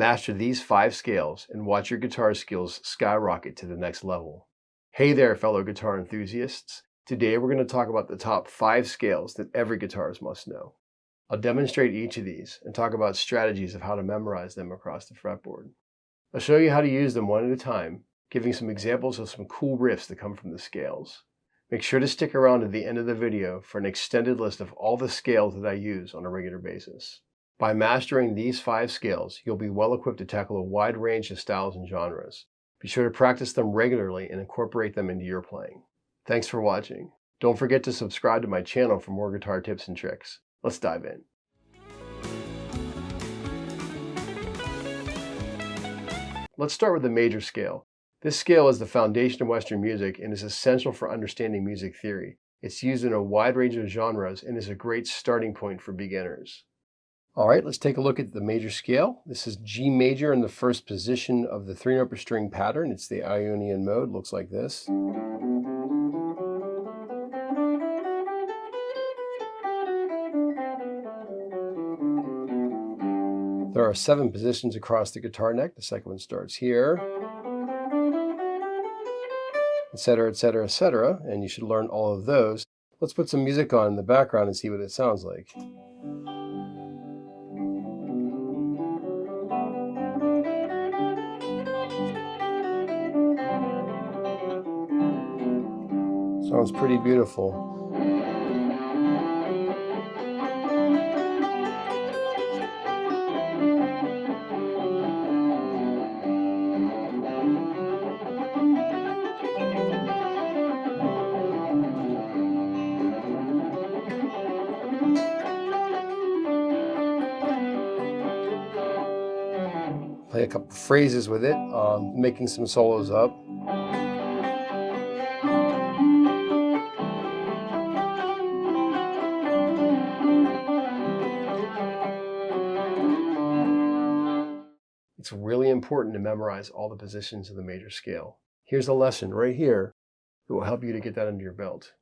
Master these 5 scales and watch your guitar skills skyrocket to the next level. Hey there, fellow guitar enthusiasts. Today we're going to talk about the top 5 scales that every guitarist must know. I'll demonstrate each of these and talk about strategies of how to memorize them across the fretboard. I'll show you how to use them one at a time, giving some examples of some cool riffs that come from the scales. Make sure to stick around to the end of the video for an extended list of all the scales that I use on a regular basis. By mastering these 5 scales, you'll be well equipped to tackle a wide range of styles and genres. Be sure to practice them regularly and incorporate them into your playing. Thanks for watching. Don't forget to subscribe to my channel for more guitar tips and tricks. Let's dive in. Let's start with the major scale. This scale is the foundation of Western music and is essential for understanding music theory. It's used in a wide range of genres and is a great starting point for beginners. All right, let's take a look at the major scale. This is G major in the first position of the 3-note per string pattern. It's the Ionian mode, looks like this. There are 7 positions across the guitar neck. The second one starts here, etc., etc., etc., and you should learn all of those. Let's put some music on in the background and see what it sounds like. Sounds pretty beautiful. Play a couple phrases with it, making some solos up. It's really important to memorize all the positions of the major scale. Here's a lesson right here that will help you to get that under your belt.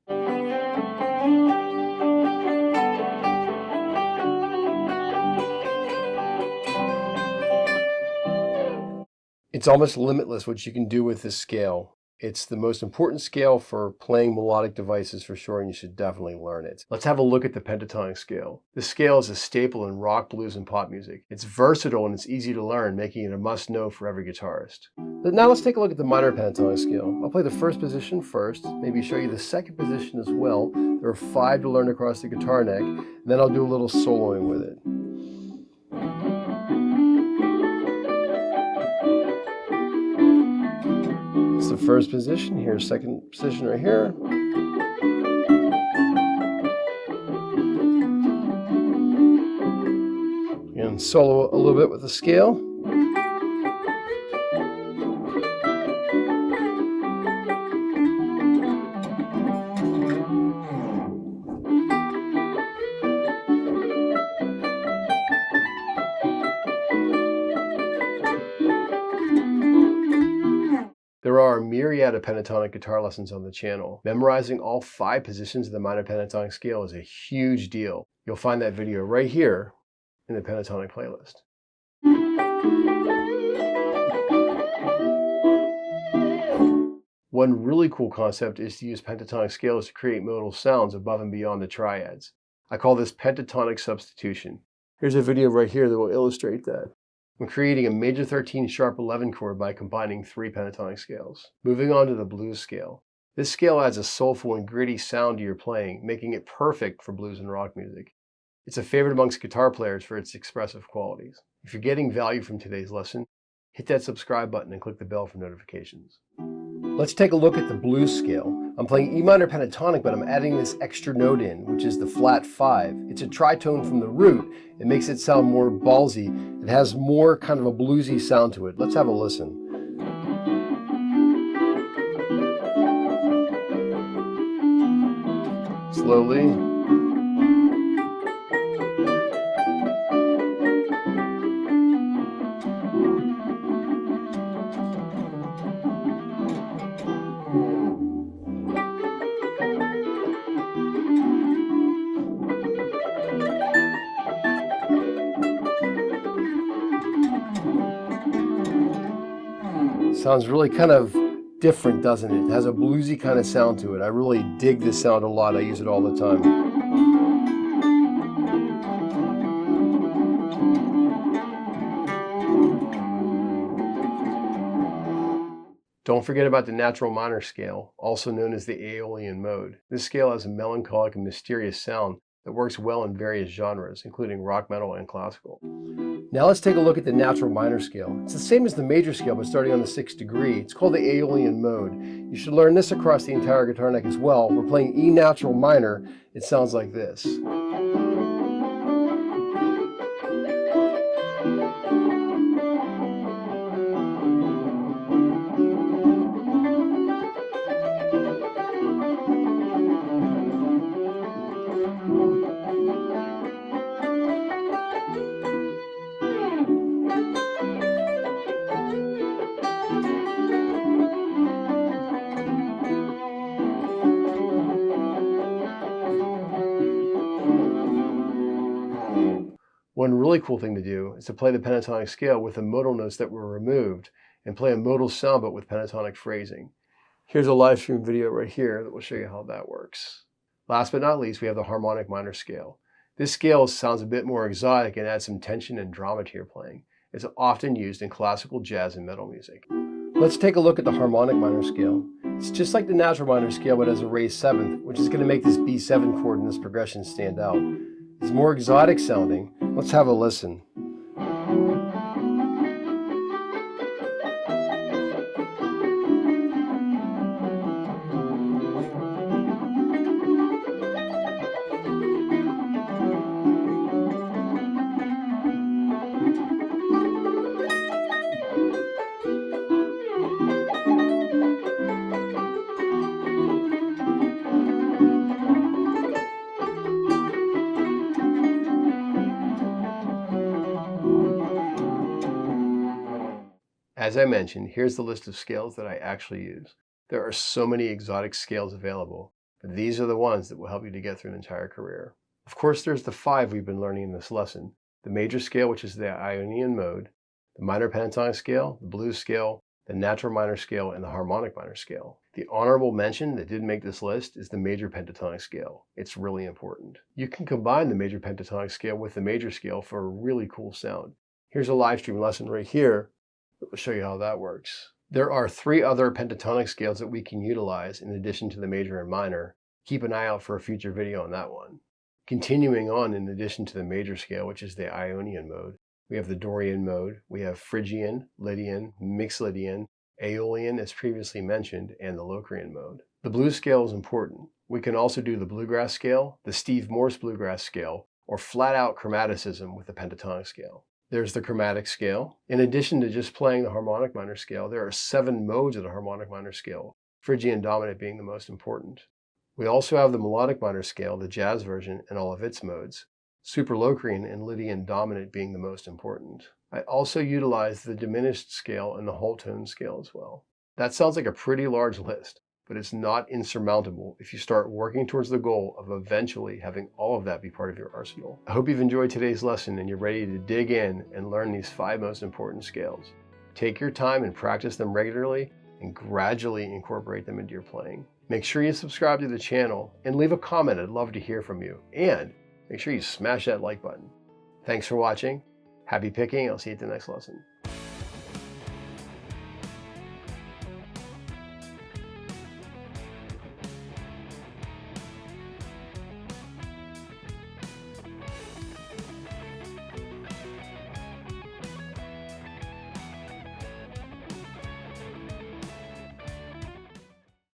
It's almost limitless what you can do with this scale. It's the most important scale for playing melodic devices for sure, and you should definitely learn it. Let's have a look at the pentatonic scale. This scale is a staple in rock, blues, and pop music. It's versatile and it's easy to learn, making it a must-know for every guitarist. But now let's take a look at the minor pentatonic scale. I'll play the first position first, maybe show you the second position as well. There are 5 to learn across the guitar neck, and then I'll do a little soloing with it. The first position, here's second position right here. And solo a little bit with the scale. There are a myriad of pentatonic guitar lessons on the channel. Memorizing all 5 positions of the minor pentatonic scale is a huge deal. You'll find that video right here in the pentatonic playlist. One really cool concept is to use pentatonic scales to create modal sounds above and beyond the triads. I call this pentatonic substitution. Here's a video right here that will illustrate that. I'm creating a major 13 sharp 11 chord by combining 3 pentatonic scales. Moving on to the blues scale. This scale adds a soulful and gritty sound to your playing, making it perfect for blues and rock music. It's a favorite amongst guitar players for its expressive qualities. If you're getting value from today's lesson, hit that subscribe button and click the bell for notifications. Let's take a look at the blues scale. I'm playing E minor pentatonic, but I'm adding this extra note in, which is the flat 5. It's a tritone from the root. It makes it sound more ballsy. It has more kind of a bluesy sound to it. Let's have a listen. Slowly. Sounds really kind of different, doesn't it? It has a bluesy kind of sound to it. I really dig this sound a lot. I use it all the time. Don't forget about the natural minor scale, also known as the Aeolian mode. This scale has a melancholic and mysterious sound that works well in various genres, including rock, metal, and classical. Now let's take a look at the natural minor scale. It's the same as the major scale, but starting on the 6th degree. It's called the Aeolian mode. You should learn this across the entire guitar neck as well. We're playing E natural minor. It sounds like this. One really cool thing to do is to play the pentatonic scale with the modal notes that were removed and play a modal sound but with pentatonic phrasing. Here's a live stream video right here that will show you how that works. Last but not least, we have the harmonic minor scale. This scale sounds a bit more exotic and adds some tension and drama to your playing. It's often used in classical, jazz, and metal music. Let's take a look at the harmonic minor scale. It's just like the natural minor scale but has a raised 7th, which is going to make this B7 chord in this progression stand out. It's more exotic sounding. Let's have a listen. As I mentioned, here's the list of scales that I actually use. There are so many exotic scales available, but these are the ones that will help you to get through an entire career. Of course, there's the 5 we've been learning in this lesson. The major scale, which is the Ionian mode, the minor pentatonic scale, the blues scale, the natural minor scale, and the harmonic minor scale. The honorable mention that didn't make this list is the major pentatonic scale. It's really important. You can combine the major pentatonic scale with the major scale for a really cool sound. Here's a live stream lesson right here. We'll show you how that works. There are 3 other pentatonic scales that we can utilize in addition to the major and minor. Keep an eye out for a future video on that one. Continuing on, in addition to the major scale, which is the Ionian mode, we have the Dorian mode, we have Phrygian, Lydian, Mixed Lydian, Aeolian as previously mentioned, and the Locrian mode. The blues scale is important. We can also do the bluegrass scale, the Steve Morse bluegrass scale, or flat out chromaticism with the pentatonic scale. There's the chromatic scale. In addition to just playing the harmonic minor scale, there are 7 modes of the harmonic minor scale, Phrygian dominant being the most important. We also have the melodic minor scale, the jazz version, and all of its modes, Superlocrian and Lydian dominant being the most important. I also utilize the diminished scale and the whole tone scale as well. That sounds like a pretty large list, but it's not insurmountable if you start working towards the goal of eventually having all of that be part of your arsenal. I hope you've enjoyed today's lesson and you're ready to dig in and learn these 5 most important scales. Take your time and practice them regularly and gradually incorporate them into your playing. Make sure you subscribe to the channel and leave a comment. I'd love to hear from you. And make sure you smash that like button. Thanks for watching. Happy picking. I'll see you at the next lesson.